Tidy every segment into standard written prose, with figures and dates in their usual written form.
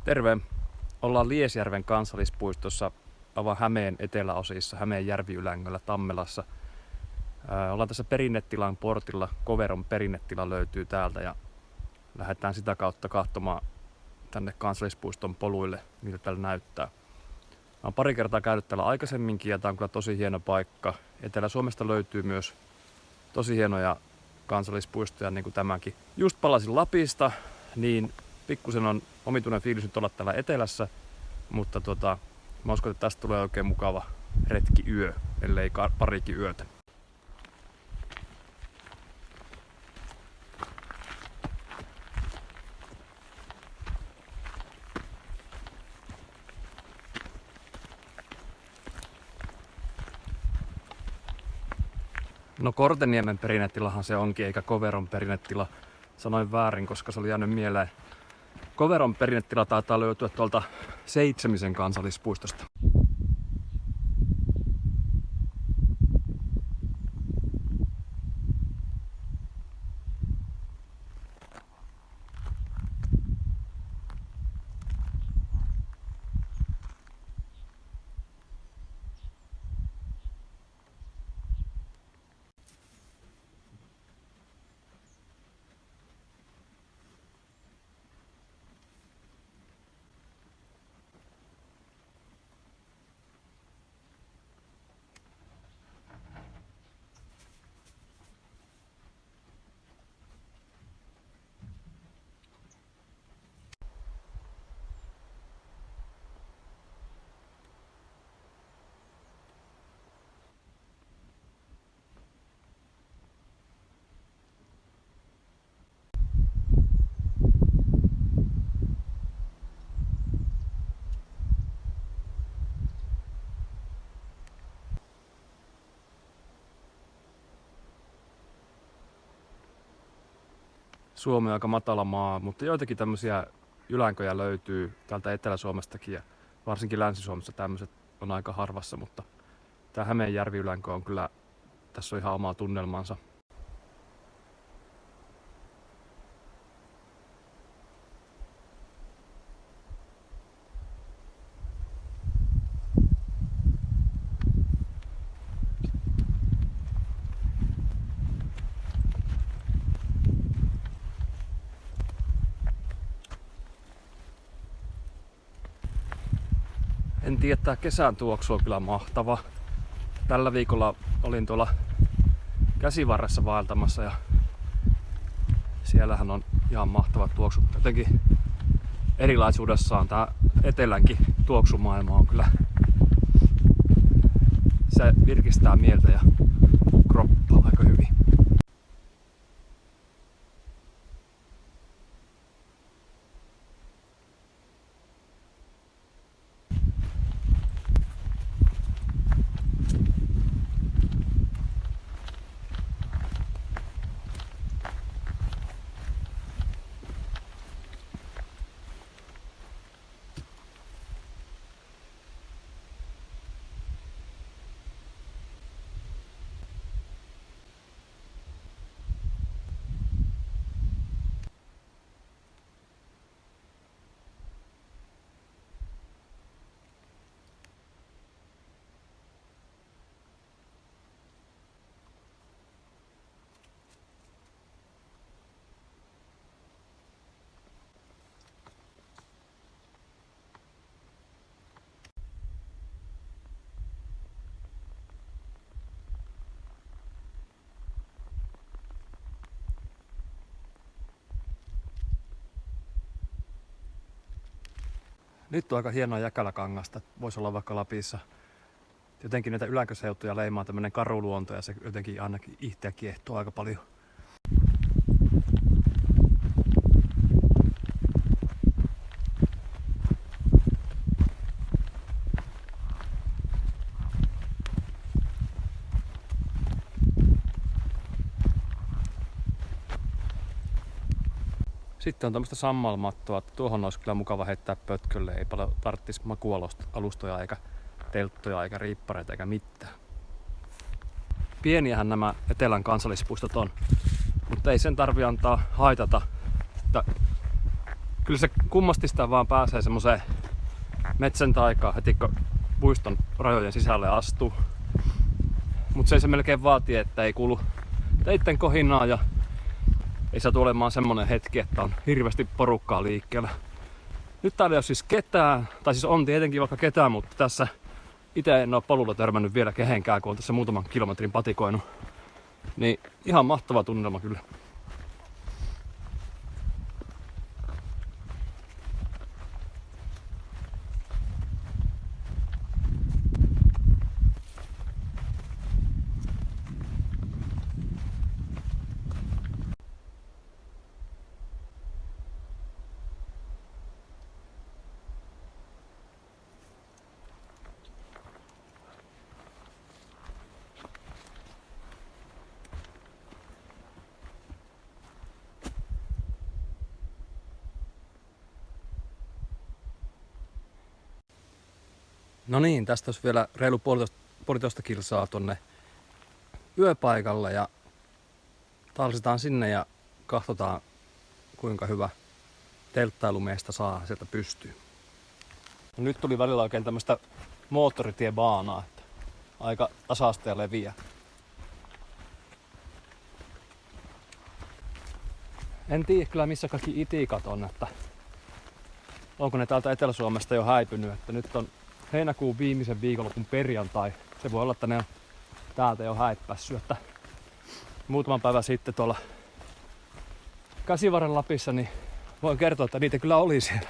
Terve! Ollaan Liesjärven kansallispuistossa aivan Hämeen eteläosissa, Hämeen järviylängöllä Tammelassa. Ollaan tässä perinnetilan portilla, Koveron perinnetila löytyy täältä ja lähdetään sitä kautta katsomaan tänne kansallispuiston poluille, miltä täällä näyttää. Mä oon pari kertaa käynyt täällä aikaisemminkin ja tää on kyllä tosi hieno paikka. Etelä-Suomesta löytyy myös tosi hienoja kansallispuistoja, niin kuin tämäkin. Just palasin Lapista, niin pikkusen on omituinen fiilis nyt olla täällä etelässä, mutta mä uskon, että tästä tulee oikein mukava retkiyö, ellei parikin yötä. No Korteniemen perinnetilahan se onkin, eikä Koveron perinnetila. Sanoin väärin, koska se oli jäänyt mieleen. Koveron perinnetila taitaa löytyä tuolta Seitsemisen kansallispuistosta. Suomi on aika matala maa, mutta joitakin tämmöisiä ylänköjä löytyy täältä Etelä-Suomestakin ja varsinkin Länsi-Suomessa tämmöiset on aika harvassa, mutta tää Hämeen järviylänkö on kyllä, tässä on ihan oma tunnelmansa. En tiedä, tää kesän tuoksu on kyllä mahtava. Tällä viikolla olin tuolla Käsivarressa vaeltamassa ja siellähän on ihan mahtavat tuoksut. Jotenkin erilaisuudessaan tää etelänkin tuoksumaailma on kyllä, se virkistää mieltä ja kroppaa aika hyvin. Nyt on aika hienoa jäkäläkangasta, voisi olla vaikka Lapissa. Jotenkin näitä ylänkö-seutuja leimaa tämmönen karuluonto ja se jotenkin ainakin itseä kiehtoo aika paljon. Sitten on tämmöistä sammalmattoa, että tuohon olisi kyllä mukava heittää pötkölle, ei paljon tarvitsisi makualustoja eikä telttoja eikä riippareita eikä mitään. Pieniähän nämä etelän kansallispuistot on, mutta ei sen tarvi antaa haitata, että Kyllä se kummasti sitä vaan pääsee semmoiseen metsän taikaan heti kun puiston rajojen sisälle astuu. Mut se melkein vaatii, että ei kuulu teitten kohinaa ja ei saa olemaan semmonen hetki, että on hirveästi porukkaa liikkeellä. Nyt täällä ei ole siis ketään, tai siis on tietenkin vaikka ketään, mutta tässä itse en ole polulla törmännyt vielä kehenkään, kun on tässä muutaman kilometrin patikoinut. Niin ihan mahtava tunnelma kyllä. No niin, tästä olisi vielä reilu puolitoista kilsaa tonne yöpaikalle ja talsitaan sinne ja katsotaan kuinka hyvä telttailumeesta saa sieltä pystyyn. No nyt tuli välillä oikein tämmöistä moottoritiebaanaa, että aika tasaista ja leviä. En tiedä kyllä missä kaikki itikat on, että onko ne täältä Etelä-Suomesta jo häipynyt, että nyt on heinäkuun viimeisen viikonlopun perjantai. Se voi olla, että ne on täältä jo häippässyt. Että muutaman päivän sitten tuolla Käsivarren Lapissa, niin voin kertoa, että niitä kyllä oli siellä.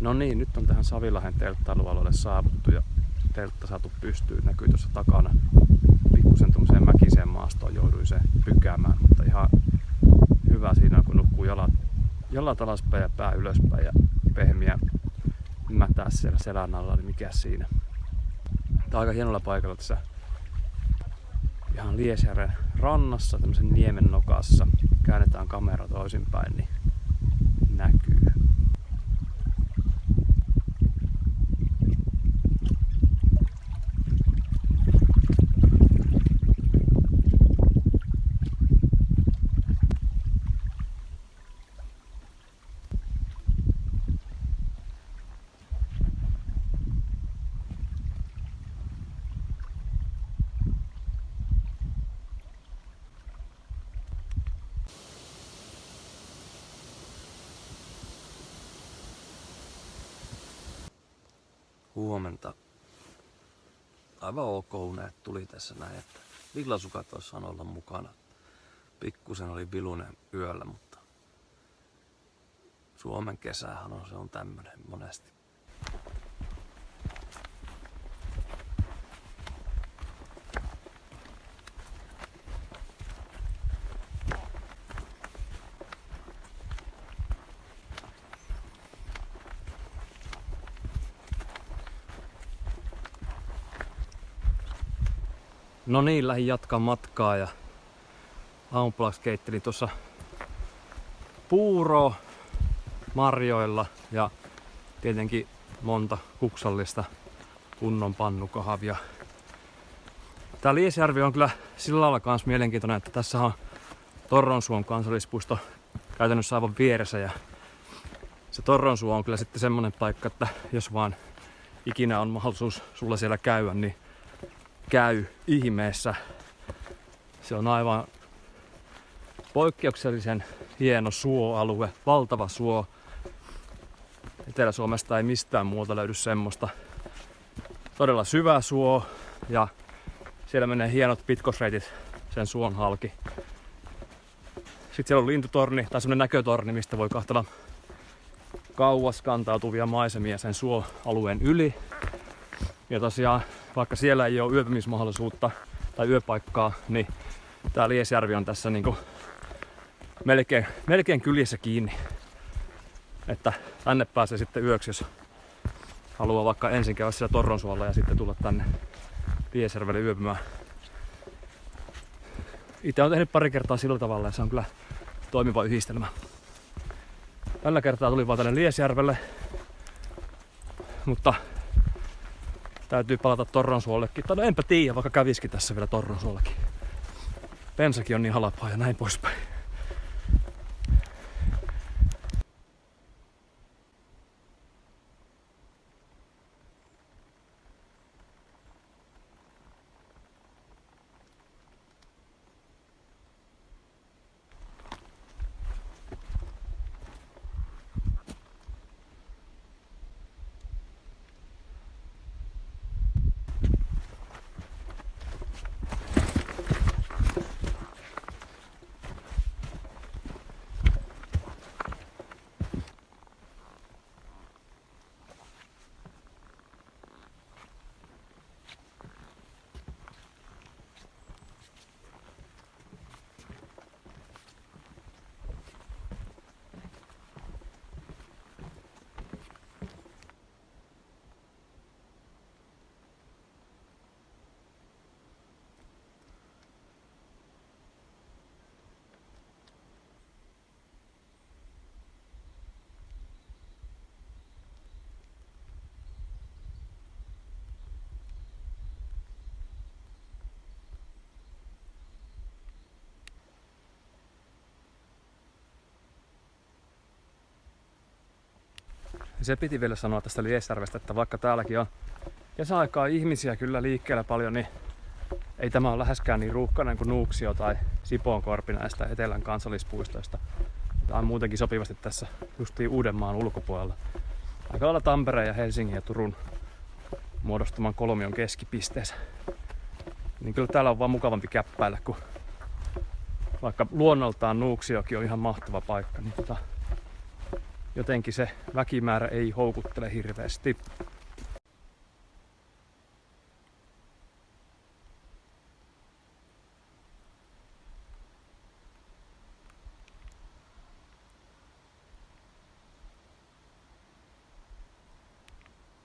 No niin, nyt on tähän Savilahden telttailualueelle saavuttu ja teltta saatu pystyyn. Näkyy tuossa takana. Pikkusen tuommoiseen mäkiseen maastoon jouduin se pykäämään, mutta ihan hyvä siinä, kun nukkuu jalat alaspäin ja pää ylöspäin ja pehmiä mätää siellä selän alla, niin mikä siinä. Tää on aika hienolla paikalla tässä ihan Liesjärven rannassa, tämmöisen niemen nokassa. Käännetään kamera toisinpäin, niin näkyy. Huomenta. Aivan ok unet tuli tässä näin, että villasukat olisi saanut olla mukana. Pikkusen oli vilunen yöllä, mutta Suomen kesähän on, se on tämmönen monesti. No niin, lähdin jatkaa matkaa ja aamupalaksi keittelin tuossa puuroa marjoilla ja tietenkin monta kuksallista kunnon pannukahvia. Tää Liesjärvi on kyllä sillä lailla kans mielenkiintoinen, että tässä on Torronsuon kansallispuisto käytännössä aivan vieressä ja se Torronsuo on kyllä sitten semmonen paikka, että jos vaan ikinä on mahdollisuus sulla siellä käydä, niin käy ihmeessä. Se on aivan poikkeuksellisen hieno suoalue, valtava suo. Etelä-Suomesta ei mistään muuta löydy semmoista. Todella syvä suo ja siellä menee hienot pitkosreitit sen suon halki. Sitten siellä on lintutorni tai semmonen näkötorni, mistä voi katsella kauas kantautuvia maisemia sen suoalueen yli. Ja tosiaan, vaikka siellä ei ole yöpymismahdollisuutta tai yöpaikkaa, niin tää Liesjärvi on tässä niinku melkein kyljessä kiinni. Että tänne pääsee sitten yöksi, jos haluaa vaikka ensin käydä siellä Torronsuolla ja sitten tulla tänne Liesjärvelle yöpymään. Itse olen tehnyt pari kertaa sillä tavalla ja se on kyllä toimiva yhdistelmä. Tällä kertaa tuli vaan tänne Liesjärvelle, mutta täytyy palata Torronsuollekin. Tai no enpä tiedä, vaikka käviskin tässä vielä Torronsuollakin. Bensakin on niin halpaa ja näin poispäin. Se piti vielä sanoa tästä Liesjärvestä, että vaikka täälläkin on kesäaikaa ihmisiä kyllä liikkeellä paljon, niin ei tämä ole läheskään niin ruuhkainen kuin Nuuksio tai Sipoonkorpi näistä etelän kansallispuistoista. Tämä on muutenkin sopivasti tässä justiin Uudenmaan ulkopuolella. Aika lailla Tampereen ja Helsingin ja Turun muodostuman kolmion keskipisteessä. Niin kyllä täällä on vaan mukavampi käppäillä, kun vaikka luonnoltaan Nuuksiokin on ihan mahtava paikka, niin jotenkin se väkimäärä ei houkuttele hirveästi.